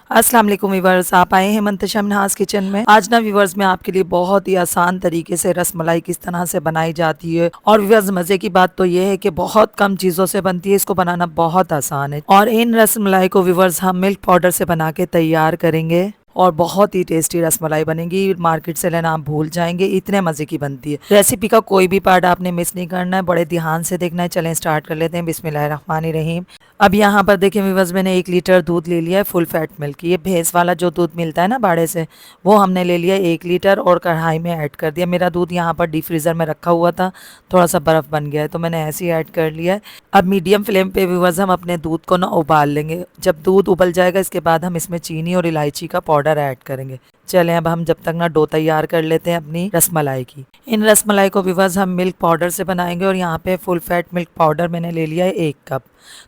अस्सलाम वालेकुम व्यूअर्स, आप आए हैं मंतशा मिन्हाज किचन में। आज ना व्यूअर्स मैं आपके लिए बहुत ही आसान तरीके से रसमलाई किस तरह से बनाई जाती है। और व्यूअर्स मज़े की बात तो ये है कि बहुत कम चीज़ों से बनती है, इसको बनाना बहुत आसान है। और इन रसमलाई को व्यूअर्स हम मिल्क पाउडर से बना के तैयार करेंगे और बहुत ही टेस्टी रसमलाई बनेगी। मार्केट से लेना आप भूल जाएंगे, इतने मज़े की बनती है। रेसिपी का कोई भी पार्ट आपने मिस नहीं करना है, बड़े ध्यान से देखना है। चलें स्टार्ट कर लेते हैं। बिस्मिल्लाहिर्रहमानिर्रहीम। अब यहाँ पर देखिए व्यूअर्स, मैंने 1 लीटर दूध ले लिया है, फुल फैट मिल्क। ये भैंस वाला जो दूध मिलता है ना बाड़े से, वो हमने ले लिया 1 लीटर और कढ़ाई में ऐड कर दिया। मेरा दूध यहाँ पर डीप फ्रीज़र में रखा हुआ था, थोड़ा सा बर्फ़ बन गया है तो मैंने ऐसे ही ऐड कर लिया है। अब मीडियम फ्लेम पे व्यूअर्स हम अपने दूध को ना उबाल लेंगे। जब दूध उबल जाएगा इसके बाद हम इसमें चीनी और इलायची का पाउडर ऐड करेंगे। चलें अब हम जब तक ना डो तैयार कर लेते हैं अपनी रसमलाई की। इन रसमलाई को व्यूअर्स हम मिल्क पाउडर से बनाएंगे और यहाँ पे फुल फैट मिल्क पाउडर मैंने ले लिया है 1 कप।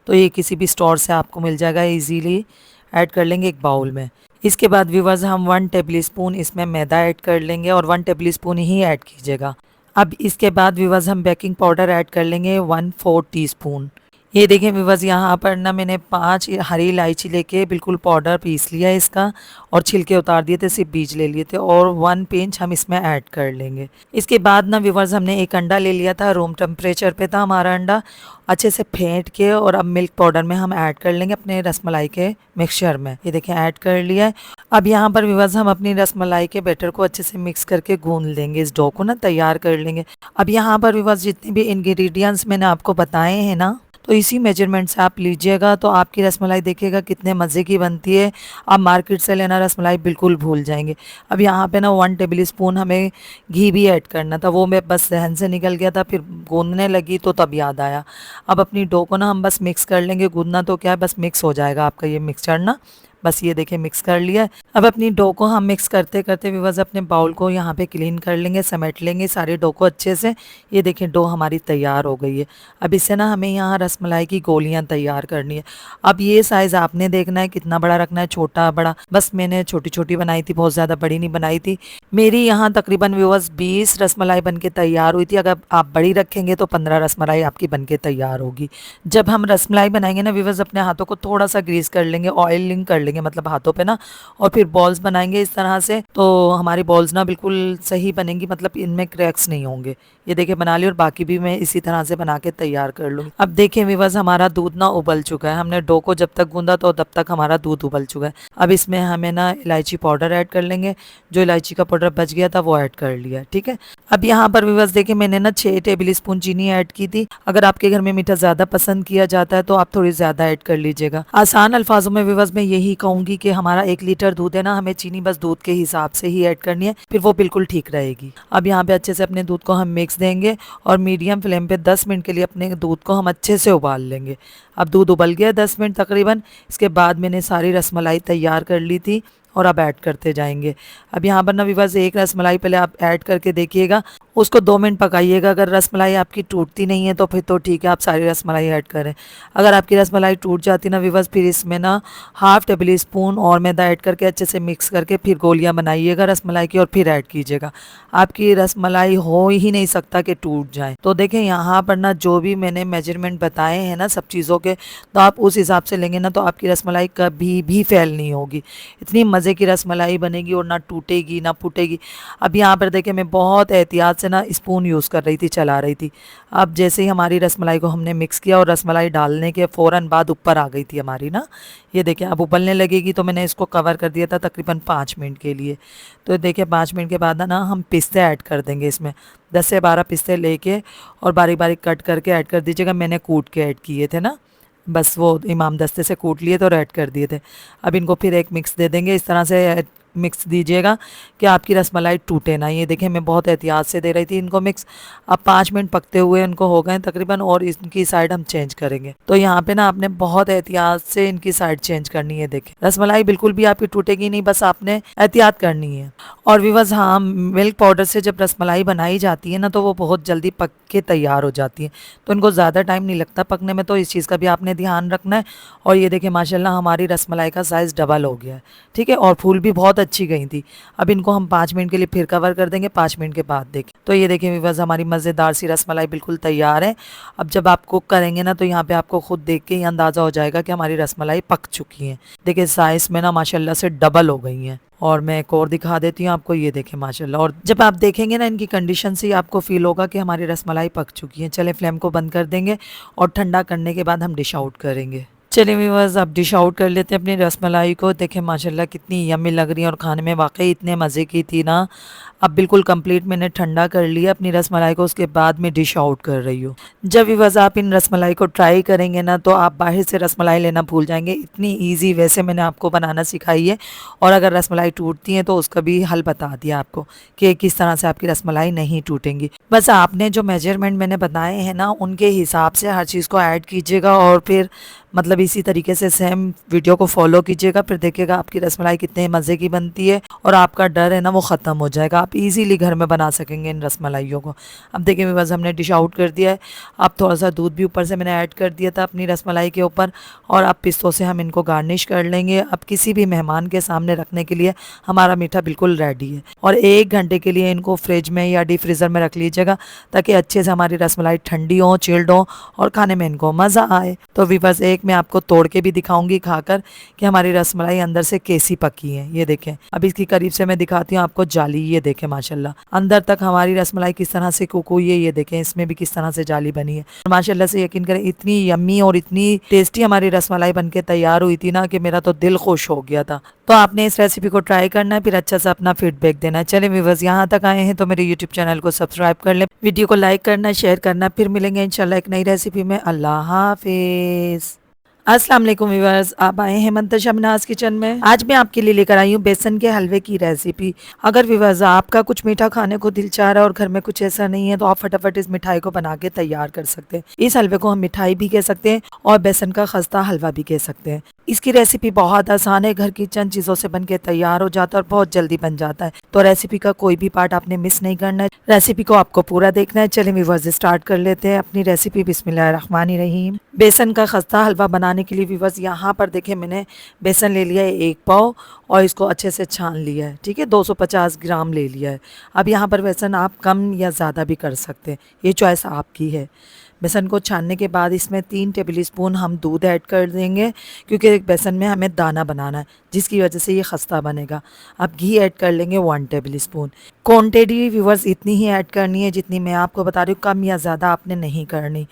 तो ये किसी भी स्टोर से आपको मिल जाएगा, इजीली ऐड कर लेंगे एक बाउल में। इसके बाद व्यूअर्स हम 1 टेबल स्पून इसमें मैदा ऐड कर लेंगे और 1 टेबल स्पून ही ऐड कीजिएगा। अब इसके बाद व्यूअर्स हम बेकिंग पाउडर ऐड कर लेंगे 1/4 टीस्पून। ये देखिए व्यूअर्स, यहाँ पर ना मैंने 5 हरी इलायची लेके बिल्कुल पाउडर पीस लिया है इसका और छिलके उतार दिए थे, सिर्फ बीज ले लिए थे। और 1 पिंच हम इसमें ऐड कर लेंगे। इसके बाद ना व्यूअर्स हमने एक अंडा ले लिया था, रूम टेम्परेचर पे था हमारा अंडा। अच्छे से फेंट के और अब मिल्क पाउडर में हम ऐड कर लेंगे अपने रसमलाई के मिक्सचर में। ये देखिए ऐड कर लिया है। अब यहाँ पर व्यूअर्स हम अपनी रसमलाई के बैटर को अच्छे से मिक्स करके गूंद लेंगे, इस डो को ना तैयार कर लेंगे। अब यहाँ पर व्यूअर्स जितने भी इंग्रेडिएंट्स मैंने आपको बताए हैं ना, तो इसी मेजरमेंट से आप लीजिएगा तो आपकी रसमलाई देखिएगा कितने मज़े की बनती है। आप मार्केट से लेना रसमलाई बिल्कुल भूल जाएंगे। अब यहाँ पे ना 1 टेबल स्पून हमें घी भी ऐड करना था, वो मैं बस जहन से निकल गया था, फिर गूंदने लगी तो तब याद आया। अब अपनी डो को ना हम बस मिक्स कर लेंगे। गूंदना तो क्या है, बस मिक्स हो जाएगा आपका ये मिक्सचर ना। बस ये देखिए मिक्स कर लिया है। अब अपनी डो को हम मिक्स करते करते व्यूअर्स अपने बाउल को यहाँ पे क्लीन कर लेंगे, समेट लेंगे सारे डो को अच्छे से। ये देखिए डो हमारी तैयार हो गई है। अब इससे ना हमें यहाँ रसमलाई की गोलियाँ तैयार करनी है। अब ये साइज़ आपने देखना है कितना बड़ा रखना है, छोटा बड़ा। बस मैंने छोटी छोटी बनाई थी, बहुत ज़्यादा बड़ी नहीं बनाई थी। मेरी यहाँ तकरीबन व्यूअर्स 20 रसमलाई बन के तैयार हुई थी। अगर आप बड़ी रखेंगे तो 15 रसमलाई आपकी बन के तैयार होगी। जब हम रसमलाई बनाएंगे ना व्यूअर्स, अपने हाथों को थोड़ा सा ग्रीस कर लेंगे, ऑयलिंग कर लेंगे मतलब हाथों पे ना। और फिर बॉल्स बनाएंगे इस तरह से, तो हमारी बॉल्स ना बिल्कुल सही बनेंगी, मतलब इनमें क्रैक्स नहीं होंगे। ये देखिए बना ली और बाकी भी मैं इसी तरह से बना के तैयार कर लूँगी। अब देखिए व्यूअर्स हमारा दूध ना उबल चुका है। हमने डो को जब तक गूंदा तो तब तक हमारा दूध उबल चुका है। अब इसमें हमें ना इलायची पाउडर ऐड कर लेंगे। जो इलायची का पाउडर बच गया था वो ऐड कर लिया, ठीक है। अब यहाँ पर व्यूअर्स देखिए मैंने ना 6 टेबल स्पून चीनी ऐड की थी। अगर आपके घर में मीठा ज़्यादा पसंद किया जाता है तो आप थोड़ी ज़्यादा ऐड कर लीजिएगा। आसान अल्फाजों में व्यूअर्स मैं यही कहूँगी कि हमारा 1 लीटर दूध है ना, हमें चीनी बस दूध के हिसाब से ही ऐड करनी है, फिर वो बिल्कुल ठीक रहेगी। अब यहाँ पे अच्छे से अपने दूध को हम मिक्स देंगे और मीडियम फ्लेम पे 10 मिनट के लिए अपने दूध को हम अच्छे से उबाल लेंगे। अब दूध उबल गया 10 मिनट तकरीबन। इसके बाद मैंने सारी रसमलाई तैयार कर ली थी और अब ऐड करते जाएंगे। अब यहाँ पर ना व्यूअर्स एक रसमलाई पहले आप ऐड करके देखिएगा, उसको 2 मिनट पकाइएगा। अगर रसमलाई आपकी टूटती नहीं है तो फिर तो ठीक है, आप सारी रसमलाई ऐड करें। अगर आपकी रसमलाई टूट जाती ना व्यूअर्स, फिर इसमें ना 1/2 टेबल स्पून और मैदा ऐड करके अच्छे से मिक्स करके फिर गोलियां बनाइएगा रसमलाई की और फिर ऐड कीजिएगा। आपकी रसमलाई हो ही नहीं सकता कि टूट जाए। तो देखें यहाँ पर ना जो भी मैंने मेजरमेंट बताए हैं ना सब चीज़ों के, तो आप उस हिसाब से लेंगे ना तो आपकी रसमलाई कभी भी फेल नहीं होगी। इतनी मज़े की रसमलाई बनेगी और ना टूटेगी ना फूटेगी। अब यहाँ पर देखिए मैं बहुत एहतियात से ना स्पून यूज़ कर रही थी, चला रही थी। अब जैसे ही हमारी रसमलाई को हमने मिक्स किया और रसमलाई डालने के फ़ौरन बाद ऊपर आ गई थी हमारी ना, ये देखिए अब उबलने लगेगी। तो मैंने इसको कवर कर दिया था तकरीबन 5 मिनट के लिए। तो देखिए 5 मिनट के बाद ना हम पिस्ते ऐड कर देंगे इसमें। 10 से 12 पिस्ते लेके और बारीक बारीक कट करके ऐड कर दीजिएगा। मैंने कूट के ऐड किए थे ना, बस वो इमाम दस्ते से कूट लिए थे और ऐड कर दिए थे। अब इनको फिर एक मिक्स दे देंगे, इस तरह से मिक्स दीजिएगा कि आपकी रसमलाई टूटे ना। ये देखें मैं बहुत एहतियात से दे रही थी इनको मिक्स। अब 5 मिनट पकते हुए इनको हो गए तकरीबन और इनकी साइड हम चेंज करेंगे। तो यहाँ पे ना आपने बहुत एहतियात से इनकी साइड चेंज करनी है। देखें रसमलाई बिल्कुल भी आपकी टूटेगी नहीं, बस आपने एहतियात करनी है। और व्यूअर्स हाँ, मिल्क पाउडर से जब रसमलाई बनाई जाती है ना तो वो बहुत जल्दी पक के तैयार हो जाती है, तो इनको ज़्यादा टाइम नहीं लगता पकने में। तो इस चीज़ का भी आपने ध्यान रखना है। और ये देखिए माशाल्लाह हमारी रसमलाई का साइज़ डबल हो गया है, ठीक है। और फूल भी बहुत अच्छी गई थी। अब इनको हम 5 मिनट के लिए फिर कवर कर देंगे, 5 मिनट के बाद देखें। तो ये देखें व्यूअर्स, हमारी मज़ेदार सी रसमलाई बिल्कुल तैयार है। अब जब आप कुक करेंगे ना तो यहाँ पे आपको खुद देख के ही अंदाज़ा हो जाएगा कि हमारी रसमलाई पक चुकी है। देखिए साइज़ में ना माशाल्लाह से डबल हो गई हैं। और मैं एक और दिखा देती हूँ आपको, ये देखें माशाल्लाह। और जब आप देखेंगे ना इनकी कंडीशन से ही आपको फील होगा कि हमारी रसमलाई पक चुकी है। चलें फ्लेम को बंद कर देंगे और ठंडा करने के बाद हम डिश आउट करेंगे। चलिए व्यूअर्स, अब डिश आउट कर लेते हैं अपनी रसमलाई को। देखें माशाल्लाह कितनी यम्मी लग रही है और खाने में वाकई इतने मज़े की थी ना। अब बिल्कुल कंप्लीट मैंने ठंडा कर लिया अपनी रसमलाई को, उसके बाद मैं डिश आउट कर रही हूँ। जब व्यूअर्स आप इन रसमलाई को ट्राई करेंगे ना तो आप बाहर से रसमलाई लेना भूल जाएंगे। इतनी ईजी वैसे मैंने आपको बनाना सिखाई है, और अगर रसमलाई टूटती है तो उसका भी हल बता दिया आपको कि किस तरह से आपकी रसमलाई नहीं टूटेंगी। बस आपने जो मेजरमेंट मैंने बताए हैं ना उनके हिसाब से हर चीज़ को ऐड कीजिएगा और फिर मतलब इसी तरीके से सेम वीडियो को फॉलो कीजिएगा, फिर देखिएगा आपकी रसमलाई कितने मज़े की बनती है और आपका डर है ना वो ख़त्म हो जाएगा। आप इजीली घर में बना सकेंगे इन रसमलाइयों को। अब देखिए बस हमने डिश आउट कर दिया है। अब थोड़ा सा दूध भी ऊपर से मैंने ऐड कर दिया था अपनी रसमलाई के ऊपर, और अब पिस्तों से हम इनको गार्निश कर लेंगे। अब किसी भी मेहमान के सामने रखने के लिए हमारा मीठा बिल्कुल रेडी है। और 1 घंटे के लिए इनको फ्रिज में या डीप फ्रीज़र में रख लीजिएगा ताकि अच्छे से हमारी रसमलाई ठंडी हो, चिल्ड हो और खाने में इनको मज़ा आए। तो वीवर्स, एक मैं आपको तोड़ के भी दिखाऊंगी खाकर कि हमारी रसमलाई अंदर से कैसी पकी है। ये देखें, अब इसकी करीब से मैं दिखाती हूँ आपको जाली। ये देखें माशाल्लाह अंदर तक हमारी रसमलाई किस तरह से कुक हुई है। ये देखें इसमें भी किस तरह से जाली बनी है। माशाल्लाह से यकीन करें इतनी यम्मी और इतनी टेस्टी हमारी रसमलाई बनके तैयार हुई थी ना कि मेरा तो दिल खुश हो गया था। तो आपने इस रेसिपी को ट्राई करना है, फिर अच्छा सा अपना फीडबैक देना है। चले व्यूअर्स, यहाँ तक आए हैं तो मेरे यूट्यूब चैनल को सब्सक्राइब कर लें, वीडियो को लाइक करना, शेयर करना। फिर मिलेंगे इंशाल्लाह एक नई रेसिपी में। अल्लाह हाफिज। अस्सलाम वालेकुम व्यूअर्स, आप आए हैं मंतशा मिनाज किचन में। आज मैं आपके लिए लेकर आई हूँ बेसन के हलवे की रेसिपी। अगर व्यूअर्स आपका कुछ मीठा खाने को दिल चाह रहा है और घर में कुछ ऐसा नहीं है तो आप फटाफट इस मिठाई को बना के तैयार कर सकते हैं। इस हलवे को हम मिठाई भी कह सकते हैं और बेसन का खस्ता हलवा भी कह सकते हैं। इसकी रेसिपी बहुत आसान है, घर की चंद चीज़ों से बनके तैयार हो जाता है और बहुत जल्दी बन जाता है। तो रेसिपी का कोई भी पार्ट आपने मिस नहीं करना है, रेसिपी को आपको पूरा देखना है। चलिए व्यूअर्स स्टार्ट कर लेते हैं अपनी रेसिपी। बिस्मिल्लाहिर्रहमानिर्रहीम। बेसन का खस्ता हलवा बनाने के लिए व्यूअर्स यहाँ पर देखें मैंने बेसन ले लिया है 1 पाव और इसको अच्छे से छान लिया है। ठीक है, 250 ग्राम ले लिया है। अब यहाँ पर बेसन आप कम या ज़्यादा भी कर सकते हैं, ये चॉइस आपकी है। बेसन को छानने के बाद इसमें 3 टेबल स्पून हम दूध ऐड कर देंगे क्योंकि बेसन में हमें दाना बनाना है जिसकी वजह से ये खस्ता बनेगा। अब घी ऐड कर लेंगे 1 टेबल स्पून। क्वांटिटी व्यूअर्स इतनी ही ऐड करनी है जितनी मैं आपको बता रही हूँ, कम या ज़्यादा आपने नहीं करनी।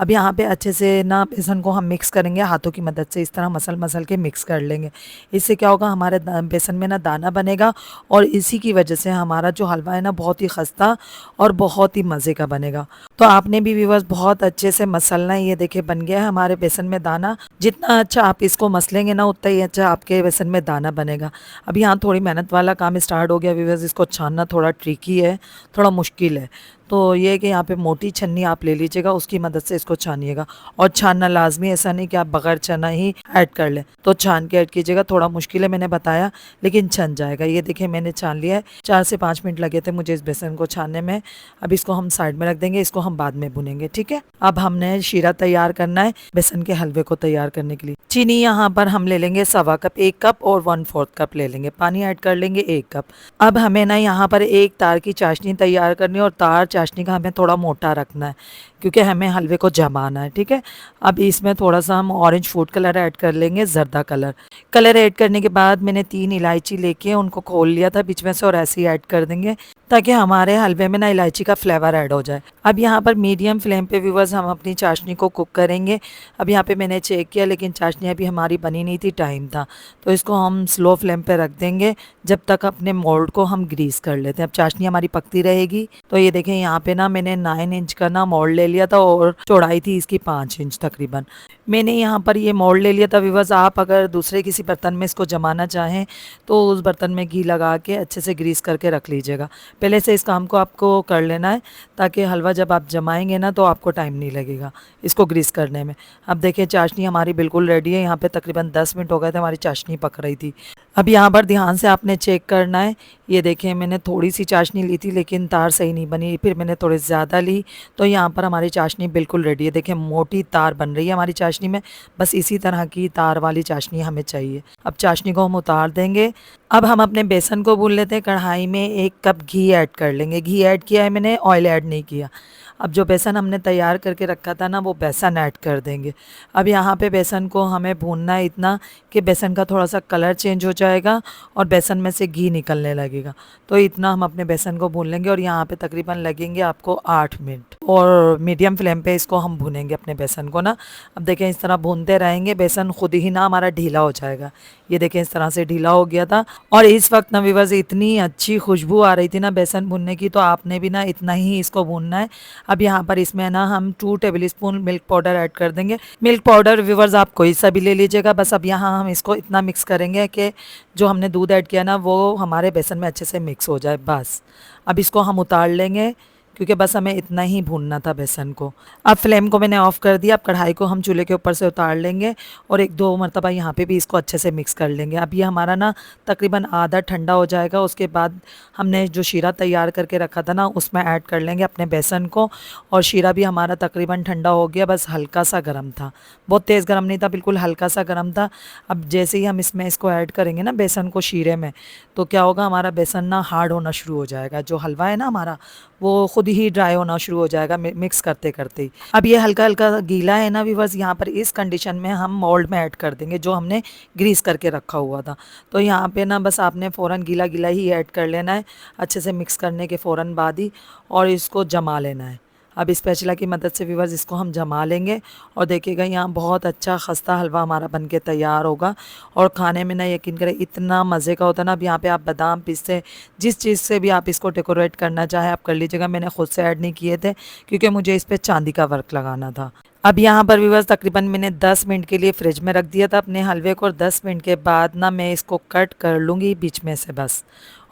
अब यहाँ पे अच्छे से ना बेसन को हम मिक्स करेंगे हाथों की मदद से, इस तरह मसल मसल के मिक्स कर लेंगे। इससे क्या होगा, हमारे बेसन में ना दाना बनेगा और इसी की वजह से हमारा जो हलवा है ना बहुत ही खस्ता और बहुत ही मज़े का बनेगा। तो आपने भी व्यूअर्स बहुत अच्छे से मसलना है। ये देखिए बन गया है हमारे बेसन में दाना। जितना अच्छा आप इसको मसलेंगे ना उतना ही अच्छा आपके बेसन में दाना बनेगा। अब यहाँ थोड़ी मेहनत वाला काम स्टार्ट हो गया व्यूअर्स, इसको छानना थोड़ा ट्रिकी है, थोड़ा मुश्किल है। तो ये है कि यहाँ पे मोटी छन्नी आप ले लीजिएगा, उसकी मदद से इसको छानिएगा। और छानना लाजमी, ऐसा नहीं कि आप बगैर छना ही ऐड कर लें, तो छान के ऐड कीजिएगा। थोड़ा मुश्किल है मैंने बताया, लेकिन छन जाएगा। ये देखिए मैंने छान लिया है, 4 से 5 मिनट लगे थे मुझे इस बेसन को छानने में। अब इसको हम साइड में रख देंगे, इसको हम बाद में भुनेंगे। ठीक है, अब हमने शीरा तैयार करना है बेसन के हलवे को तैयार करने के लिए। चीनी यहाँ पर हम ले लेंगे 1.25 कप, 1 कप और 1/4 कप ले लेंगे। पानी ऐड कर लेंगे 1 कप। अब हमें ना यहाँ पर 1 तार की चाशनी तैयार करनी है और तार चाशनी का हमें थोड़ा मोटा रखना है क्योंकि हमें हलवे को जमाना है। ठीक है, अब इसमें थोड़ा सा हम ऑरेंज फूड कलर ऐड कर लेंगे, जर्दा कलर ऐड करने के बाद मैंने 3 इलायची लेके उनको खोल लिया था बीच में से और ऐसे ही ऐड कर देंगे ताकि हमारे हलवे में ना इलायची का फ्लेवर ऐड हो जाए। अब यहाँ पर मीडियम फ्लेम पे व्यूअर्स हम अपनी चाशनी को कुक करेंगे। अब यहाँ पे मैंने चेक किया लेकिन चाशनी अभी हमारी बनी नहीं थी, टाइम था, तो इसको हम स्लो फ्लेम पे रख देंगे जब तक अपने मोल्ड को हम ग्रीस कर लेते हैं। अब चाशनी हमारी पकती रहेगी। तो ये देखें यहाँ पे ना मैंने 9 इंच का ना मोल्ड ले लिया था और चौड़ाई थी इसकी 5 इंच तकरीबन। मैंने यहाँ पर ये मोल्ड ले लिया था व्यूअर्स। आप अगर दूसरे किसी बर्तन में इसको जमाना चाहें तो उस बर्तन में घी लगा के अच्छे से ग्रीस करके रख लीजिएगा। पहले से इस काम को आपको कर लेना है ताकि हलवा जब आप जमाएंगे ना तो आपको टाइम नहीं लगेगा इसको ग्रीस करने में। अब देखिए चाशनी हमारी बिल्कुल रेडी है। यहाँ पे तकरीबन 10 मिनट हो गए थे हमारी चाशनी पक रही थी। अब यहाँ पर ध्यान से आपने चेक करना है। ये देखें, मैंने थोड़ी सी चाशनी ली थी लेकिन तार सही नहीं बनी, फिर मैंने थोड़ी ज़्यादा ली, तो यहाँ पर हमारी चाशनी बिल्कुल रेडी है। देखें, मोटी तार बन रही है हमारी चाशनी में। बस इसी तरह की तार वाली चाशनी हमें चाहिए। अब चाशनी को हम उतार देंगे। अब हम अपने बेसन को भून लेते हैं। कढ़ाई में 1 कप घी ऐड कर लेंगे। घी ऐड किया है मैंने, ऑयल ऐड नहीं किया। अब जो बेसन हमने तैयार करके रखा था ना, वो बेसन ऐड कर देंगे। अब यहाँ पे बेसन को हमें भूनना है इतना कि बेसन का थोड़ा सा कलर चेंज हो जाएगा और बेसन में से घी निकलने लगेगा। तो इतना हम अपने बेसन को भून लेंगे और यहाँ पे तकरीबन लगेंगे आपको 8 मिनट, और मीडियम फ्लेम पे इसको हम भूनेंगे अपने बेसन को ना। अब देखें, इस तरह भूनते रहेंगे, बेसन खुद ही ना हमारा ढीला हो जाएगा। ये देखें, इस तरह से ढीला हो गया था। और इस वक्त ना व्यूअर्स, इतनी अच्छी खुशबू आ रही थी ना बेसन भूनने की, तो आपने भी ना इतना ही इसको भूनना है। अब यहाँ पर इसमें ना हम 2 table spoon milk powder add कर देंगे। मिल्क पाउडर व्यूअर्स आप कोई सा भी ले लीजिएगा। बस अब यहाँ हम इसको इतना मिक्स करेंगे कि जो हमने दूध ऐड किया ना, वो हमारे बेसन में अच्छे से मिक्स हो जाए बस। अब इसको हम उतार लेंगे, क्योंकि बस हमें इतना ही भूनना था बेसन को। अब फ्लेम को मैंने ऑफ़ कर दिया। अब कढ़ाई को हम चूल्हे के ऊपर से उतार लेंगे और 1-2 मरतबा यहाँ पे भी इसको अच्छे से मिक्स कर लेंगे। अब ये हमारा ना तकरीबन आधा ठंडा हो जाएगा। उसके बाद हमने जो शीरा तैयार करके रखा था ना, उसमें ऐड कर लेंगे अपने बेसन को। और शीरा भी हमारा तकरीबन ठंडा हो गया, बस हल्का सा गर्म था, बहुत तेज़ गर्म नहीं था, बिल्कुल हल्का सा गर्म था। अब जैसे ही हम इसमें इसको ऐड करेंगे ना बेसन को शीरे में, तो क्या होगा, हमारा बेसन ना हार्ड होना शुरू हो जाएगा। जो हलवा है ना हमारा, वो खुद ही ड्राई होना शुरू हो जाएगा मिक्स करते करते ही। अब ये हल्का हल्का गीला है ना व्यूअर्स, यहाँ पर इस कंडीशन में हम मोल्ड में ऐड कर देंगे जो हमने ग्रीस करके रखा हुआ था। तो यहाँ पे ना बस आपने फ़ौरन गीला गीला ही ऐड कर लेना है, अच्छे से मिक्स करने के फ़ौरन बाद ही, और इसको जमा लेना है। अब स्पैचुला की मदद से व्यूअर्स इसको हम जमा लेंगे और देखिएगा यहाँ बहुत अच्छा खस्ता हलवा हमारा बनके तैयार होगा। और खाने में ना यकीन करें इतना मज़े का होता है ना। अब यहाँ पे आप बादाम पिस्ते जिस चीज़ से भी आप इसको डेकोरेट करना चाहे आप कर लीजिएगा। मैंने खुद से ऐड नहीं किए थे क्योंकि मुझे इस पर चांदी का वर्क लगाना था। अब यहाँ पर व्यूअर्स तकरीबन मैंने 10 मिनट के लिए फ्रिज में रख दिया था अपने हलवे को, और 10 मिनट के बाद ना मैं इसको कट कर लूँगी बीच में से बस,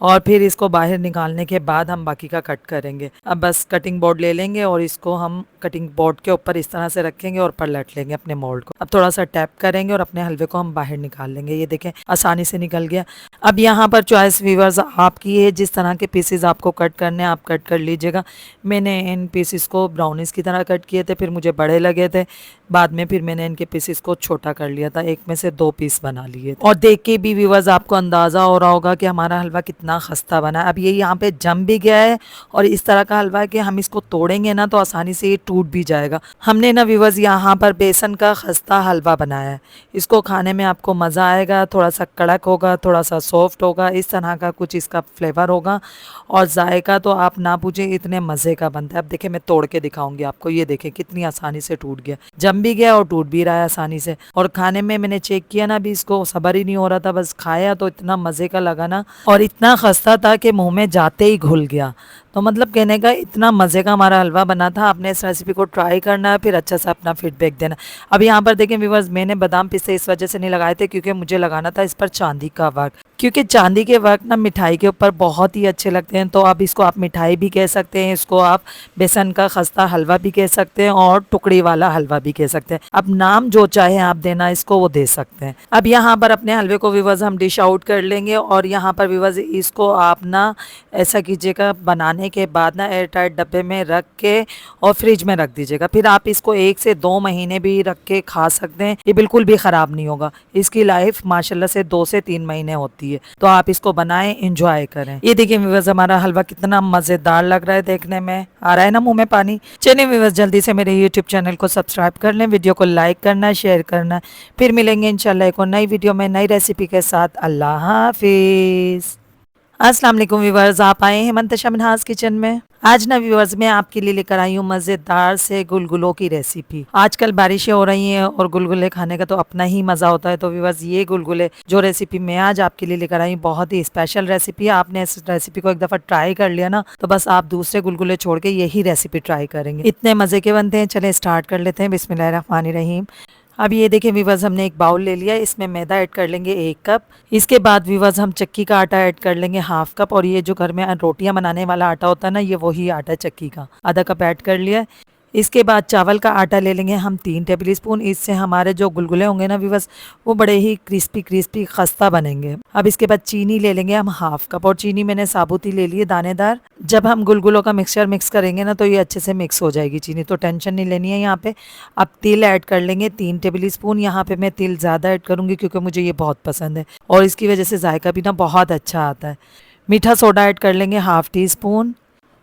और फिर इसको बाहर निकालने के बाद हम बाकी का कट करेंगे। अब बस कटिंग बोर्ड ले लेंगे और इसको हम कटिंग बोर्ड के ऊपर इस तरह से रखेंगे और पलट लेंगे अपने मोल्ड को। अब थोड़ा सा टैप करेंगे और अपने हलवे को हम बाहर निकाल लेंगे। ये देखें, आसानी से निकल गया। अब यहाँ पर चॉइस व्यूअर्स आपकी है, जिस तरह के पीसेस आपको कट करने हैं आप कट कर लीजिएगा। मैंने इन पीसेस को ब्राउनीज की तरह कट किए थे, फिर मुझे बड़े लगे थे, बाद में फिर मैंने इनके पीसेस को छोटा कर लिया था, एक में से 2 पीस बना लिए। और देख के भी व्यूअर्स आपको अंदाज़ा हो रहा होगा कि हमारा हलवा कितना खस्ता बना है। अब ये यहाँ पे जम भी गया है और इस तरह का हलवा है कि हम इसको तोड़ेंगे ना तो आसानी से ये टूट भी जाएगा। हमने ना व्यूअर्स यहाँ पर बेसन का खस्ता हलवा बनाया है। इसको खाने में आपको मज़ा आएगा, थोड़ा सा कड़क होगा, थोड़ा सा सॉफ्ट होगा, इस तरह का कुछ इसका फ्लेवर होगा। और जायका तो आप ना पूछे, इतने मज़े का बनता है। अब देखें, मैं तोड़ के दिखाऊंगी आपको। ये देखें कितनी आसानी से टूट गया, जम भी गया और टूट भी रहा है आसानी से। और खाने में मैंने चेक किया ना, अभी इसको सब्र ही नहीं हो रहा था, बस खाया तो इतना मज़े का लगा ना, और इतना खस्ता था कि मुंह में जाते ही घुल गया। तो मतलब कहने का इतना मज़े का हमारा हलवा बना था। आपने इस रेसिपी को ट्राई करना है, फिर अच्छा सा अपना फीडबैक देना। अब यहाँ पर देखें व्यूअर्स, मैंने बादाम पिस्ते इस वजह से नहीं लगाए थे क्योंकि मुझे लगाना था इस पर चांदी का वर्क, क्योंकि चांदी के वर्क ना मिठाई के ऊपर बहुत ही अच्छे लगते हैं। तो अब इसको आप मिठाई भी कह सकते हैं, इसको आप बेसन का खस्ता हलवा भी कह सकते हैं और टुकड़ी वाला हलवा भी कह सकते हैं। अब नाम जो चाहे आप देना इसको वो दे सकते हैं। अब यहाँ पर अपने हलवे को व्यूअर्स हम डिश आउट कर लेंगे, और यहाँ पर व्यूअर्स इसको आप ना ऐसा कीजिएगा, बनाने के बाद ना एयर टाइट डब्बे में रख के और फ्रिज में रख दीजिएगा। फिर आप इसको 1 से 2 महीने भी रख के खा सकते हैं, ये बिल्कुल भी ख़राब नहीं होगा। इसकी लाइफ माशाल्लाह से 2 से 3 महीने होती है। तो आप इसको बनाएं, एंजॉय करें। ये देखिए व्यूअर्स, हमारा हलवा कितना मज़ेदार लग रहा है, देखने में आ रहा है ना मुंह में पानी। चलिए व्यूअर्स, जल्दी से मेरे यूट्यूब चैनल को सब्सक्राइब कर लें, वीडियो को लाइक करना है, शेयर करना है। फिर मिलेंगे इंशाल्लाह एक और नई वीडियो में नई रेसिपी के साथ। अल्लाह हाफिज़। अस्सलाम वालेकुम व्यूअर्स, आप आए हैं मंतशा मिन्हाज किचन में। आज ना व्यूअर्स मैं आपके लिए लेकर आई हूँ मज़ेदार से गुलगुलों की रेसिपी। आजकल बारिशें हो रही हैं और गुलगुले खाने का तो अपना ही मज़ा होता है। तो व्यूअर्स, ये गुलगुले जो रेसिपी मैं आज आपके लिए लेकर आई हूँ, बहुत ही स्पेशल रेसिपी है। आपने इस रेसिपी को एक दफ़ा ट्राई कर लिया ना, तो बस आप दूसरे गुलगुले छोड़ के यही रेसिपी ट्राई करेंगे, इतने मज़े के बनते हैं। चलें स्टार्ट कर लेते हैं। बिस्मिल्लाहिर्रहमानिर्रहीम। अब ये देखिए व्यूअर्स, हमने एक बाउल ले लिया, इसमें मैदा ऐड कर लेंगे 1 कप। इसके बाद व्यूअर्स हम चक्की का आटा ऐड कर लेंगे 1/2 कप, और ये जो घर में रोटियां बनाने वाला आटा होता है ना, ये वही आटा है चक्की का, आधा कप ऐड कर लिया। इसके बाद चावल का आटा ले लेंगे हम 3 टेबल स्पून। इससे हमारे जो गुलगुले होंगे ना व्यूअर्स, वो बड़े ही क्रिस्पी क्रिस्पी खस्ता बनेंगे। अब इसके बाद चीनी ले लेंगे हम हाफ कप, और चीनी मैंने साबुत ही ले ली है, दानेदार। जब हम गुलगुलों का मिक्सचर मिक्स करेंगे ना तो ये अच्छे से मिक्स हो जाएगी चीनी, तो टेंशन नहीं लेनी है यहाँ पे। अब तिल ऐड कर लेंगे 3 टेबल स्पून। यहाँ पे मैं तिल ज़्यादा ऐड करूँगी क्योंकि मुझे ये बहुत पसंद है और इसकी वजह से जायका भी ना बहुत अच्छा आता है। मीठा सोडा ऐड कर लेंगे हाफ टी स्पून।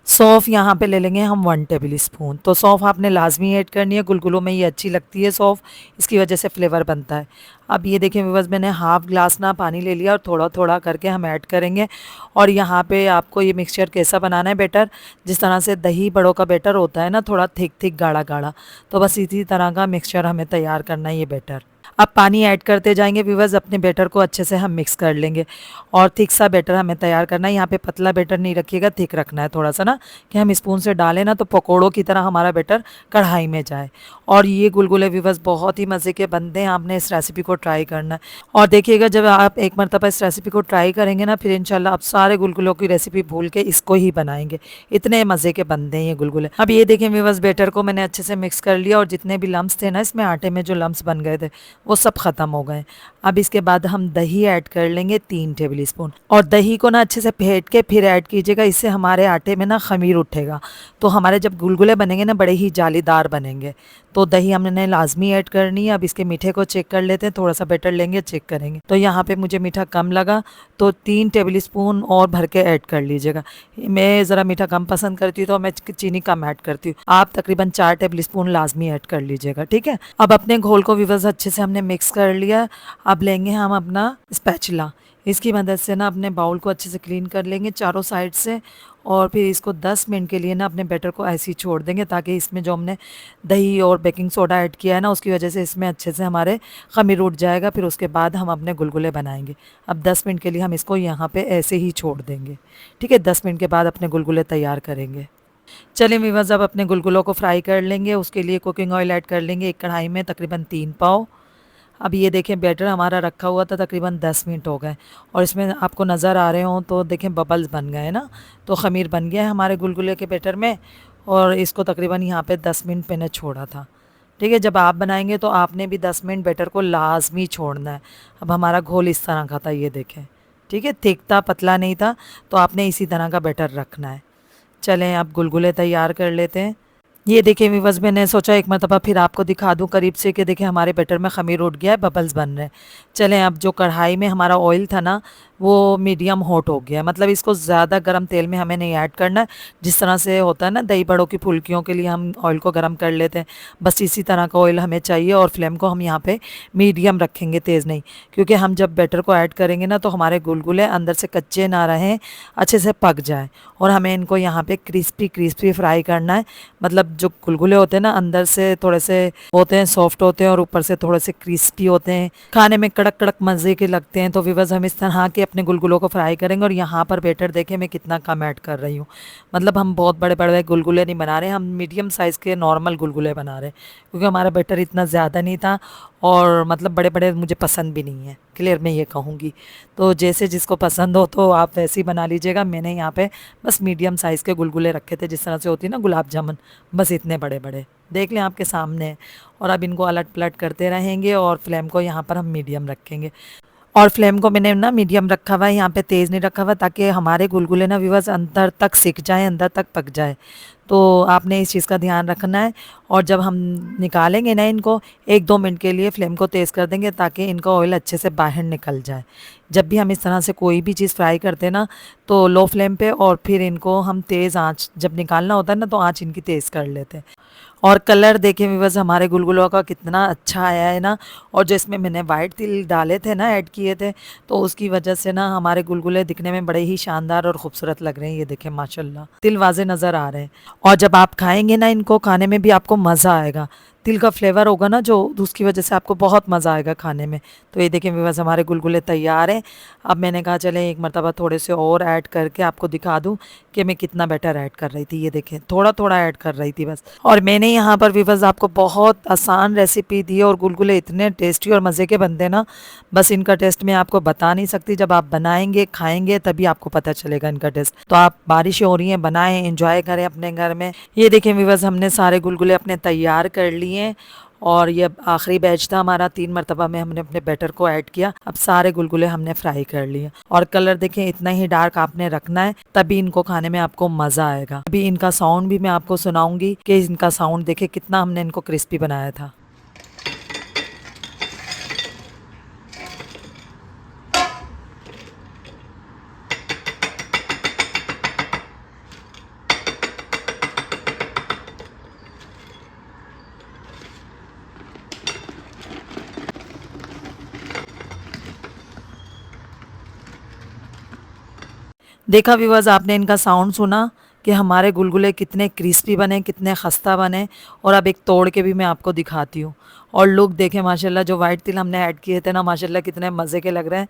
सौंफ यहाँ पे ले लेंगे हम 1 टेबल स्पून। तो सौंफ आपने लाजमी ऐड करनी है, गुलगुलों में ये अच्छी लगती है सौंफ, इसकी वजह से फ्लेवर बनता है। अब ये देखें व्यूअर्स, मैंने हाफ ग्लास ना पानी ले लिया और थोड़ा थोड़ा करके हम ऐड करेंगे। और यहाँ पे आपको ये मिक्सचर कैसा बनाना है बैटर, जिस तरह से दही बड़ों का बैटर होता है ना, थोड़ा थिक थिक गाढ़ा गाढ़ा, तो बस इसी तरह का मिक्सचर हमें तैयार करना है ये बैटर। अब पानी ऐड करते जाएंगे व्यूअर्स, अपने बैटर को अच्छे से हम मिक्स कर लेंगे और थिक सा बैटर हमें तैयार करना है। यहाँ पे पतला बैटर नहीं रखिएगा, थिक रखना है थोड़ा सा ना, कि हम स्पून से डालें ना तो पकौड़ों की तरह हमारा बैटर कढ़ाई में जाए। और ये गुलगुले व्यूअर्स बहुत ही मज़े के बनते हैं, आपने इस रेसिपी को ट्राई करना है। और देखिएगा जब आप एक मरतबा इस रेसिपी को ट्राई करेंगे ना, फिर इंशाल्लाह आप सारे गुलगुलों की रेसिपी भूल के इसको ही बनाएंगे, इतने मज़े के बनते हैं ये गुलगुले। अब ये देखें व्यूअर्स, बैटर को मैंने अच्छे से मिक्स कर लिया और जितने भी लम्स थे ना इसमें, आटे में जो लम्स बन गए थे वो सब ख़त्म हो गए। अब इसके बाद हम दही ऐड कर लेंगे 3 टेबल स्पून, और दही को ना अच्छे से फेंट के फिर ऐड कीजिएगा, इससे हमारे आटे में ना खमीर उठेगा, तो हमारे जब गुलगुले बनेंगे ना बड़े ही जालीदार बनेंगे। तो दही हमने लाजमी ऐड करनी है। अब इसके मीठे को चेक कर लेते हैं, थोड़ा सा बैटर लेंगे चेक करेंगे। तो यहाँ पे मुझे मीठा कम लगा तो 3 टेबल स्पून और भर के ऐड कर लीजिएगा। मैं ज़रा मीठा कम पसंद करती हूँ तो मैं चीनी कम ऐड करती हूँ, आप तकरीबन 4 टेबल स्पून लाजमी ऐड कर लीजिएगा, ठीक है। अब अपने घोल को व्यूअर्स अच्छे से हमने मिक्स कर लिया। अब लेंगे हम अपना स्पैचुला, इसकी मदद से ना अपने बाउल को अच्छे से क्लीन कर लेंगे चारों साइड से, और फिर इसको 10 मिनट के लिए ना अपने बैटर को ऐसे ही छोड़ देंगे, ताकि इसमें जो हमने दही और बेकिंग सोडा ऐड किया है ना उसकी वजह से इसमें अच्छे से हमारे खमीर उठ जाएगा। फिर उसके बाद हम अपने गुलगुले बनाएंगे। अब 10 मिनट के लिए हम इसको यहाँ पे ऐसे ही छोड़ देंगे, ठीक है। 10 मिनट के बाद अपने गुलगुले तैयार करेंगे। चलिए व्यूअर्स, अब अपने गुलगुलों को फ्राई कर लेंगे। उसके लिए कुकिंग ऑयल ऐड कर लेंगे एक कढ़ाई में, तकरीबन 3 पाव। अब ये देखें बैटर हमारा रखा हुआ था तकरीबन 10 मिनट हो गए, और इसमें आपको नज़र आ रहे हों तो देखें बबल्स बन गए ना, तो ख़मीर बन गया है हमारे गुलगुले के बैटर में। और इसको तकरीबन यहाँ पे 10 मिनट मैंने छोड़ा था, ठीक है। जब आप बनाएंगे तो आपने भी 10 मिनट बैटर को लाजमी छोड़ना है। अब हमारा घोल इस तरह का था, ये देखें, ठीक है, थिक था, पतला नहीं था, तो आपने इसी तरह का बैटर रखना है। चलें अब गुलगुले तैयार कर लेते हैं। ये देखिए व्यूअर्स, मैंने सोचा एक मरतबा फिर आपको दिखा दूं करीब से कि देखिए हमारे बैटर में खमीर उठ गया है, बबल्स बन रहे हैं। चलें अब जो कढ़ाई में हमारा ऑयल था ना वो मीडियम हॉट हो गया, मतलब इसको ज़्यादा गर्म तेल में हमें नहीं ऐड करना है। जिस तरह से होता है ना दही बड़ों की फुल्कियों के लिए हम ऑयल को गर्म कर लेते हैं, बस इसी तरह का ऑयल हमें चाहिए। और फ्लेम को हम यहाँ पे मीडियम रखेंगे, तेज़ नहीं, क्योंकि हम जब बैटर को ऐड करेंगे ना तो हमारे गुलगुले अंदर से कच्चे ना रहें, अच्छे से पक जाए। और हमें इनको यहाँ पे क्रिस्पी क्रिस्पी फ्राई करना है, मतलब जो गुलगुले होते हैं ना अंदर से थोड़े से होते हैं, सॉफ्ट होते हैं, और ऊपर से थोड़े से क्रिस्पी होते हैं, खाने में कड़क कड़क मज़े के लगते हैं। तो व्यूअर्स, हम इस तरह के अपने गुलगुलों को फ्राई करेंगे। और यहाँ पर बैटर देखें मैं कितना कम ऐड कर रही हूँ, मतलब हम बहुत बड़े बड़े गुलगुले नहीं बना रहे, हम मीडियम साइज़ के नॉर्मल गुलगुले बना रहे हैं, क्योंकि हमारा बैटर इतना ज़्यादा नहीं था और मतलब बड़े बड़े मुझे पसंद भी नहीं है, क्लियर मैं ये कहूँगी। तो जैसे जिसको पसंद हो तो आप वैसे ही बना लीजिएगा। मैंने यहाँ पे बस मीडियम साइज़ के गुलगुले रखे थे, जिस तरह से होती है ना गुलाब जामुन, बस इतने बड़े बड़े देख लें आपके सामने। और अब इनको अलट पलट करते रहेंगे और फ्लेम को यहाँ पर हम मीडियम रखेंगे। और फ्लेम को मैंने ना मीडियम रखा हुआ है, यहाँ पे तेज़ नहीं रखा हुआ, ताकि हमारे गुलगुले ना व्यूअर्स अंदर तक सिक जाए, अंदर तक पक जाए। तो आपने इस चीज़ का ध्यान रखना है। और जब हम निकालेंगे ना इनको 1-2 मिनट के लिए फ्लेम को तेज़ कर देंगे, ताकि इनका ऑयल अच्छे से बाहर निकल जाए। जब भी हम इस तरह से कोई भी चीज़ फ्राई करते हैं ना तो लो फ्लेम पे, और फिर इनको हम तेज़ आंच, जब निकालना होता है ना तो आंच इनकी तेज़ कर लेते हैं। और कलर देखें व्यूअर्स हमारे गुलगुलों का कितना अच्छा आया है ना। और जो इसमें मैंने वाइट तिल डाले थे ना, ऐड किए थे, तो उसकी वजह से ना हमारे गुलगुले दिखने में बड़े ही शानदार और खूबसूरत लग रहे हैं। ये देखें माशाल्लाह, तिल वाजे नज़र आ रहे हैं। और जब आप खाएंगे ना इनको, खाने में भी आपको मज़ा आएगा, तिल का फ्लेवर होगा ना जो, उसकी वजह से आपको बहुत मज़ा आएगा खाने में। तो ये देखें व्यूअर्स हमारे गुलगुले तैयार हैं। अब मैंने कहा चले एक मरतबा थोड़े से और ऐड करके आपको दिखा दूं कि मैं कितना बैटर ऐड कर रही थी। ये देखें थोड़ा थोड़ा ऐड कर रही थी बस। और मैंने यहाँ पर व्यूअर्स आपको बहुत आसान रेसिपी दी है और गुलगुले इतने टेस्टी और मज़े के बनते हैं ना, बस इनका टेस्ट मैं आपको बता नहीं सकती। जब आप बनाएंगे खाएंगे तभी आपको पता चलेगा इनका टेस्ट। तो आप बारिश हो रही है, बनाएं, एंजॉय करें अपने घर में। ये देखिए व्यूअर्स हमने सारे गुलगुले अपने तैयार कर लिए हैं और ये अब आखिरी बैच था हमारा। 3 मरतबा में हमने अपने बैटर को ऐड किया। अब सारे गुलगुले हमने फ्राई कर लिए और कलर देखें इतना ही डार्क आपने रखना है, तभी इनको खाने में आपको मजा आएगा। अभी इनका साउंड भी मैं आपको सुनाऊंगी कि इनका साउंड देखे कितना हमने इनको क्रिस्पी बनाया था। देखा व्यूअर्स आपने इनका साउंड सुना कि हमारे गुलगुले कितने क्रिस्पी बने, कितने खस्ता बने। और अब एक तोड़ के भी मैं आपको दिखाती हूँ। और लुक देखें माशाल्लाह, जो वाइट तिल हमने ऐड किए थे ना माशाल्लाह कितने मज़े के लग रहे हैं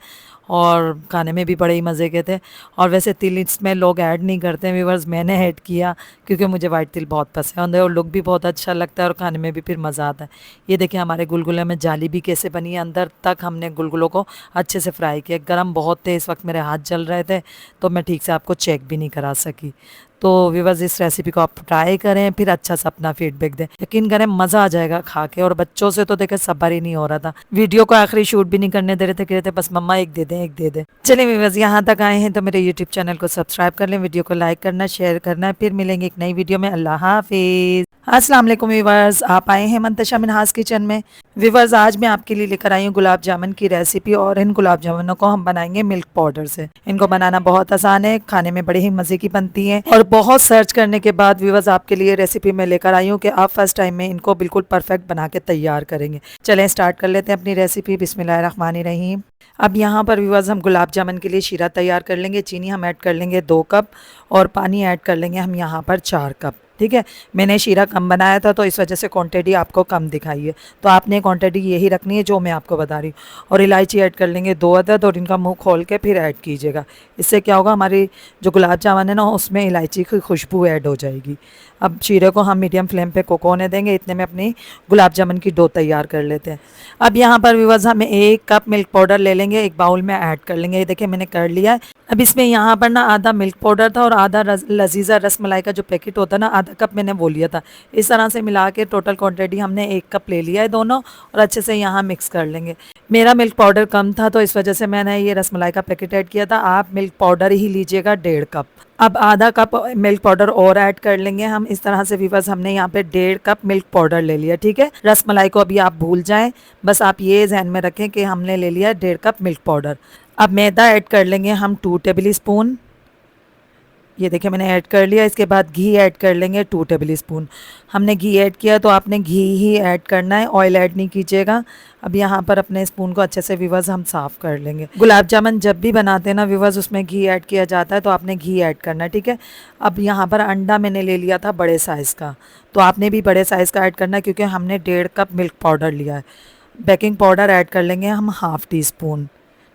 और खाने में भी बड़े ही मज़े के थे। और वैसे तिल इसमें लोग ऐड नहीं करते हैं व्यूअर्स, मैंने ऐड किया क्योंकि मुझे वाइट तिल बहुत पसंद है और लुक भी बहुत अच्छा लगता है और खाने में भी फिर मज़ा आता है। ये देखिए हमारे गुलगुले में जाली भी कैसे बनी है, अंदर तक हमने गुलगुलों को अच्छे से फ्राई किया। गर्म बहुत थे, इस वक्त मेरे हाथ जल रहे थे तो मैं ठीक से आपको चेक भी नहीं करा सकी। तो व्यूअर्स इस रेसिपी को आप ट्राई करें, फिर अच्छा सा अपना फीडबैक दें। यकीन करें मज़ा आ जाएगा खा के। और बच्चों से तो देखे सब्र ही नहीं हो रहा था, वीडियो को आखिरी शूट भी नहीं करने दे रहे थे, कह रहे थे बस मम्मा एक दे दें, एक दे दें। चलिए व्यूअर्स यहाँ तक आए हैं तो मेरे यूट्यूब चैनल को सब्सक्राइब कर लें, वीडियो को लाइक करना, शेयर करना है। फिर मिलेंगे एक नई वीडियो में। अल्लाह हाफिज़। अस्सलाम वालेकुम व्यूअर्स, आप आए हैं मंतशा मिन्हाज किचन में। व्यूअर्स आज मैं आपके लिए लेकर आई हूँ गुलाब जामुन की रेसिपी और इन गुलाब जामुनों को हम बनाएंगे मिल्क पाउडर से। इनको बनाना बहुत आसान है, खाने में बड़े ही मज़े की बनती हैं और बहुत सर्च करने के बाद व्यूअर्स आपके लिए रेसिपी मैं लेकर आई हूँ कि आप फर्स्ट टाइम में इनको बिल्कुल परफेक्ट बना के तैयार करेंगे। चलें स्टार्ट कर लेते हैं अपनी रेसिपी। बिस्मिल्लाहिर्रहमानिर्रहीम। अब यहाँ पर व्यूअर्स हम गुलाब जामुन के लिए शीरा तैयार कर लेंगे। चीनी हम ऐड कर लेंगे 2 कप और पानी ऐड कर लेंगे हम यहाँ पर 4 कप। ठीक है, मैंने शीरा कम बनाया था तो इस वजह से क्वांटिटी आपको कम दिखाई है, तो आपने क्वांटिटी यही रखनी है जो मैं आपको बता रही हूँ। और इलायची ऐड कर लेंगे 2 अदद और इनका मुंह खोल के फिर ऐड कीजिएगा। इससे क्या होगा, हमारी जो गुलाब जामुन है ना उसमें इलायची की खुशबू ऐड हो जाएगी। अब शीरे को हम मीडियम फ्लेम पे कुक होने देंगे। इतने में अपनी गुलाब जामुन की डो तैयार कर लेते हैं। अब यहाँ पर व्यूअर्स हमें 1 कप मिल्क पाउडर ले लेंगे, एक बाउल में ऐड कर लेंगे। ये देखिए मैंने कर लिया है। अब इसमें यहाँ पर ना आधा मिल्क पाउडर था और आधा लजीजा रस मलाई का जो पैकेट होता है ना, आधा कप मैंने वो लिया था। इस तरह से मिला के टोटल क्वांटिटी हमने 1 कप ले लिया है दोनों और अच्छे से यहाँ मिक्स कर लेंगे। मेरा मिल्क पाउडर कम था तो इस वजह से मैंने ये रसमलाई का पैकेट ऐड किया था। आप मिल्क पाउडर ही लीजिएगा 1.5 कप। अब आधा कप मिल्क पाउडर और ऐड कर लेंगे हम। इस तरह से व्यूअर्स हमने यहाँ पे 1.5 कप मिल्क पाउडर ले लिया। ठीक है, रसमलाई को अभी आप भूल जाएं, बस आप ये ध्यान में रखें कि हमने ले लिया 1.5 कप मिल्क पाउडर। अब मैदा ऐड कर लेंगे हम 2 टेबल स्पून। ये देखिए मैंने ऐड कर लिया। इसके बाद घी ऐड कर लेंगे 2 टेबल स्पून। हमने घी ऐड किया तो आपने घी ही ऐड करना है, ऑयल ऐड नहीं कीजिएगा। अब यहाँ पर अपने स्पून को अच्छे से व्यूअर्स हम साफ़ कर लेंगे। गुलाब जामुन जब भी बनाते हैं ना व्यूअर्स उसमें घी ऐड किया जाता है, तो आपने घी ऐड करना है। ठीक है, अब यहाँ पर अंडा मैंने ले लिया था बड़े साइज़ का, तो आपने भी बड़े साइज़ का ऐड करना है क्योंकि हमने 1.5 कप मिल्क पाउडर लिया है। बेकिंग पाउडर ऐड कर लेंगे हम ½ टी स्पून।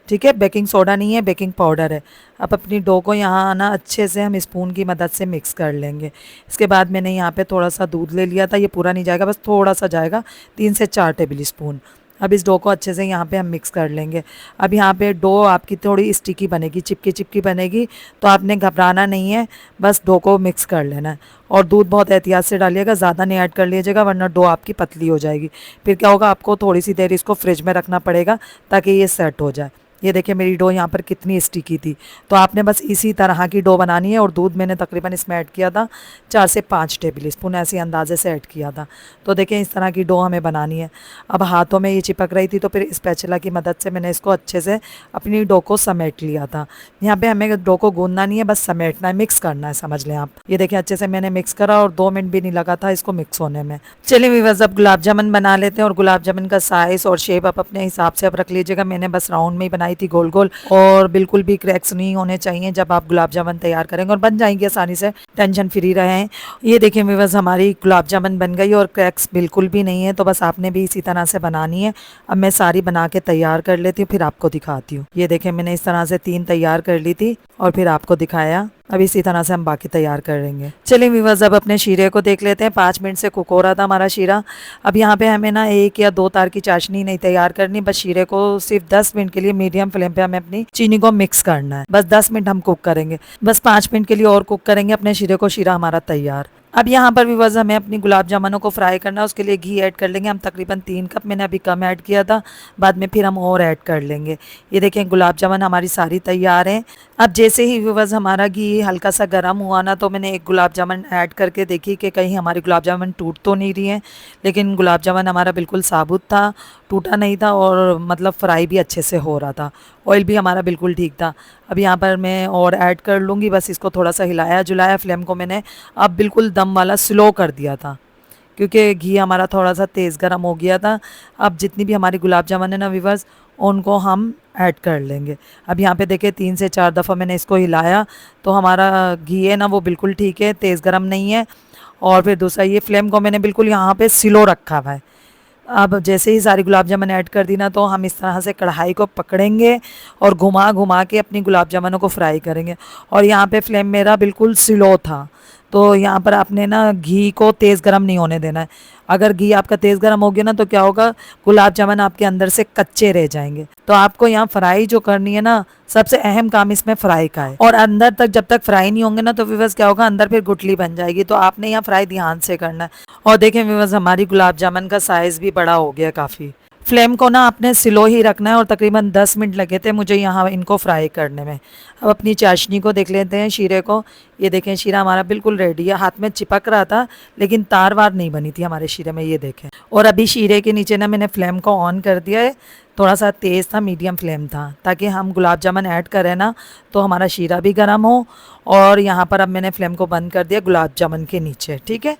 ठीक है, बेकिंग सोडा नहीं है, बेकिंग पाउडर है। अब अपनी डो को यहाँ ना अच्छे से हम स्पून की मदद से मिक्स कर लेंगे। इसके बाद मैंने यहाँ पे थोड़ा सा दूध ले लिया था, ये पूरा नहीं जाएगा, बस थोड़ा सा जाएगा, 3 से 4 टेबल स्पून। अब इस डो को अच्छे से यहाँ पे हम मिक्स कर लेंगे। अब यहाँ पे डो आपकी थोड़ी स्टिकी बनेगी, चिपकी चिपकी बनेगी, तो आपने घबराना नहीं है, बस डो को मिक्स कर लेना है। और दूध बहुत एहतियात से डालिएगा, ज़्यादा नहीं ऐड कर लीजिएगा वरना डो आपकी पतली हो जाएगी। फिर क्या होगा, आपको थोड़ी सी देर इसको फ्रिज में रखना पड़ेगा ताकि ये सेट हो जाए। ये देखिए मेरी डो यहाँ पर कितनी स्टिकी थी, तो आपने बस इसी तरह की डो बनानी है। और दूध मैंने तकरीबन इसमें ऐड किया था 4 से 5 टेबल स्पून, ऐसे अंदाजे से ऐड किया था। तो देखिए इस तरह की डो हमें बनानी है। अब हाथों में ये चिपक रही थी तो फिर स्पैचुला की मदद से मैंने इसको अच्छे से अपनी डो को समेट लिया था। यहाँ पे हमें डो को गूंदना नहीं है, बस समेटना है, मिक्स करना है, समझ लें आप। ये देखिए अच्छे से मैंने मिक्स करा और 2 मिनट भी नहीं लगा था इसको मिक्स होने में। चलिए व्यूअर्स अब गुलाब जामुन बना लेते हैं। और गुलाब जामुन का साइज़ और शेप आप अपने हिसाब से अब रख लीजिएगा। मैंने बस राउंड में ही बनाई थी, गोल गोल, और बिल्कुल भी क्रैक्स नहीं होने चाहिए जब आप गुलाब जामुन तैयार करेंगे, और बन जाएंगे आसानी से, टेंशन फ्री रहें। ये देखिए व्यूअर्स हमारी गुलाब जामुन बन गई और क्रैक्स बिल्कुल भी नहीं है, तो बस आपने भी इसी तरह से बनानी है। अब मैं सारी बना के तैयार कर लेती हूँ, फिर आपको दिखाती हूँ। ये देखिए मैंने इस तरह से 3 तैयार कर ली थी और फिर आपको दिखाया। अब इसी तरह से हम बाकी तैयार कर लेंगे। चलिए व्यूअर्स, अब अपने शीरे को देख लेते हैं। 5 मिनट से कुक हो रहा था हमारा शीरा। अब यहाँ पे हमें ना 1 या 2 तार की चाशनी नहीं तैयार करनी, बस शीरे को सिर्फ 10 मिनट के लिए मीडियम फ्लेम पे हमें अपनी चीनी को मिक्स करना है। बस 10 मिनट हम कुक करेंगे, बस 5 मिनट के लिए और कुक करेंगे अपने शीरे को। शीरा हमारा तैयार। अब यहाँ पर व्यूअर्स हमें अपनी गुलाब जामुनों को फ्राई करना है, उसके लिए घी ऐड कर लेंगे हम तकरीबन 3 कप। मैंने अभी कम ऐड किया था, बाद में फिर हम और ऐड कर लेंगे। ये देखें गुलाब जामुन हमारी सारी तैयार हैं। अब जैसे ही व्यूअर्स हमारा घी हल्का सा गर्म हुआ ना, तो मैंने एक गुलाब जामुन ऐड करके देखी कि कहीं हमारी गुलाब जामुन टूट तो नहीं रही है। लेकिन गुलाब जामुन हमारा बिल्कुल साबुत था, टूटा नहीं था, और मतलब फ्राई भी अच्छे से हो रहा था। ऑयल भी हमारा बिल्कुल ठीक था। अब यहाँ पर मैं और ऐड कर लूँगी, बस इसको थोड़ा सा हिलाया जुलाया। फ्लेम को मैंने अब बिल्कुल दम वाला स्लो कर दिया था, क्योंकि घी हमारा थोड़ा सा तेज़ गर्म हो गया था। अब जितनी भी हमारी गुलाब जामुन है ना व्यूअर्स, उनको हम ऐड कर लेंगे। अब यहाँ पे देखिए 3 से 4 दफ़ा मैंने इसको हिलाया, तो हमारा घी है ना वो बिल्कुल ठीक है, तेज़ गर्म नहीं है। और फिर दूसरा, ये फ्लेम को मैंने बिल्कुल यहाँ पे स्लो रखा हुआ है। अब जैसे ही सारी गुलाब जामुन ऐड कर दी ना, तो हम इस तरह से कढ़ाई को पकड़ेंगे और घुमा घुमा के अपनी गुलाब जामुनों को फ्राई करेंगे। और यहाँ पे फ्लेम मेरा बिल्कुल स्लो था, तो यहाँ पर आपने ना घी को तेज़ गरम नहीं होने देना है। अगर घी आपका तेज़ गरम हो गया ना, तो क्या होगा, गुलाब जामुन आपके अंदर से कच्चे रह जाएंगे। तो आपको यहाँ फ्राई जो करनी है ना, सबसे अहम काम इसमें फ्राई का है। और अंदर तक जब तक फ्राई नहीं होंगे ना, तो व्यूअर्स क्या होगा, अंदर फिर गुठली बन जाएगी। तो आपने यहाँ फ्राई ध्यान से करना है। और देखें व्यूअर्स, हमारी गुलाब जामुन का साइज़ भी बड़ा हो गया काफ़ी। फ्लेम को ना आपने स्लो ही रखना है, और तकरीबन 10 मिनट लगे थे मुझे यहाँ इनको फ्राई करने में। अब अपनी चाशनी को देख लेते हैं, शीरे को। ये देखें शीरा हमारा बिल्कुल रेडी है। हाथ में चिपक रहा था, लेकिन तार वार नहीं बनी थी हमारे शीरे में, ये देखें। और अभी शीरे के नीचे ना मैंने फ्लेम को ऑन कर दिया है। थोड़ा सा तेज़ था, मीडियम फ्लेम था, ताकि हम गुलाब जामुन ऐड करें ना, तो हमारा शीरा भी गर्म हो। और यहाँ पर अब मैंने फ्लेम को बंद कर दिया गुलाब जामुन के नीचे, ठीक है।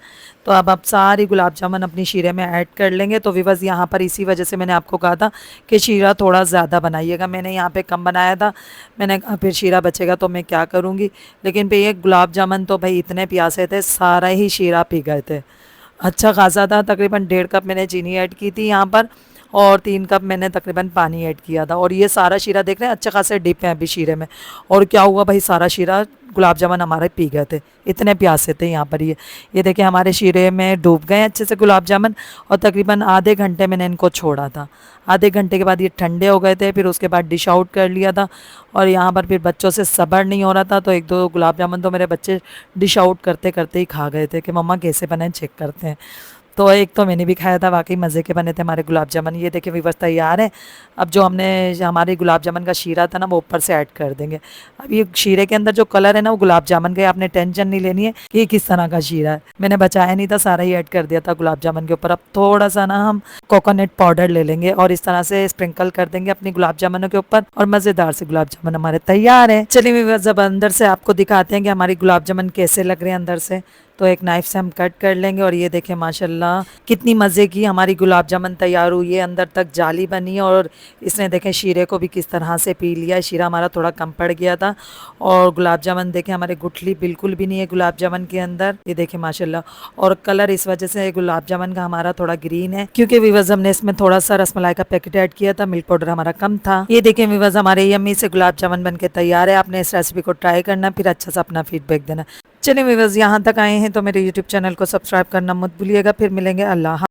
तो अब आप सारी गुलाब जामुन अपनी शीरे में ऐड कर लेंगे। तो व्यूअर्स यहाँ पर इसी वजह से मैंने आपको कहा था कि शीरा थोड़ा ज़्यादा बनाइएगा। मैंने यहाँ पे कम बनाया था, मैंने कहा फिर शीरा बचेगा तो मैं क्या करूँगी। लेकिन फिर ये गुलाब जामुन तो भाई इतने प्यासे थे, सारा ही शीरा पी गए थे। अच्छा खासा था, तकरीबन 1.5 कप मैंने चीनी ऐड की थी यहाँ पर, और 3 कप मैंने तकरीबन पानी ऐड किया था। और ये सारा शीरा देख रहे हैं, अच्छे खासे डिप हैं अभी शीरे में। और क्या हुआ भाई, सारा शीरा गुलाब जामुन हमारे पी गए थे, इतने प्यासे थे यहाँ पर। ये देखिए हमारे शीरे में डूब गए अच्छे से गुलाब जामुन। और तकरीबन आधे घंटे मैंने इनको छोड़ा था। आधे घंटे के बाद ये ठंडे हो गए थे, फिर उसके बाद डिश आउट कर लिया था। और यहाँ पर फिर बच्चों से सब्र नहीं हो रहा था, तो 1-2 गुलाब जामुन तो मेरे बच्चे डिश आउट करते करते ही खा गए थे कि मम्मा कैसे बने, चेक करते हैं। तो एक तो मैंने भी खाया था, वाकई मज़े के बने थे हमारे गुलाब जामुन। ये देखिए व्यूअर्स तैयार है। अब जो हमने हमारे गुलाब जामुन का शीरा था ना, वो ऊपर से ऐड कर देंगे। अब ये शीरे के अंदर जो कलर है ना, वो गुलाब जामुन का है। आपने टेंशन नहीं लेनी है कि ये किस तरह का शीरा है, मैंने बचाया नहीं था, सारा ही ऐड कर दिया था गुलाब जामुन के ऊपर। अब थोड़ा सा ना हम कोकोनट पाउडर ले लेंगे और इस तरह से स्प्रिंकल कर देंगे अपनी गुलाब जामुनों के ऊपर, और मज़ेदार से गुलाब जामुन हमारे तैयार है। चलिए व्यूअर्स, अब अंदर से आपको दिखाते हैं कि हमारी गुलाब जामुन कैसे लग रहे हैं अंदर से। तो एक नाइफ से हम कट कर लेंगे। और ये देखें माशाल्लाह कितनी मज़े की हमारी गुलाब जामुन तैयार हुई है, अंदर तक जाली बनी है। और इसने देखें शीरे को भी किस तरह से पी लिया है। शीरा हमारा थोड़ा कम पड़ गया था। और गुलाब जामुन देखें हमारे गुठली बिल्कुल भी नहीं है गुलाब जामुन के अंदर, ये देखें माशाल्लाह। और कलर इस वजह से गुलाब जामुन का हमारा थोड़ा ग्रीन है, क्योंकि व्यूअर्स हमने इसमें थोड़ा सा रसमलाई का पैकेट ऐड किया था, मिल्क पाउडर हमारा कम था। ये देखें व्यूअर्स, हमारे यम्मी से गुलाब जामुन बन के तैयार है। आपने इस रेसिपी को ट्राई करना, फिर अच्छा सा अपना फीडबैक देना। चलिए व्यूअर्स, यहाँ तक आए हैं तो मेरे यूट्यूब चैनल को सब्सक्राइब करना मत भूलिएगा। फिर मिलेंगे, अल्लाह।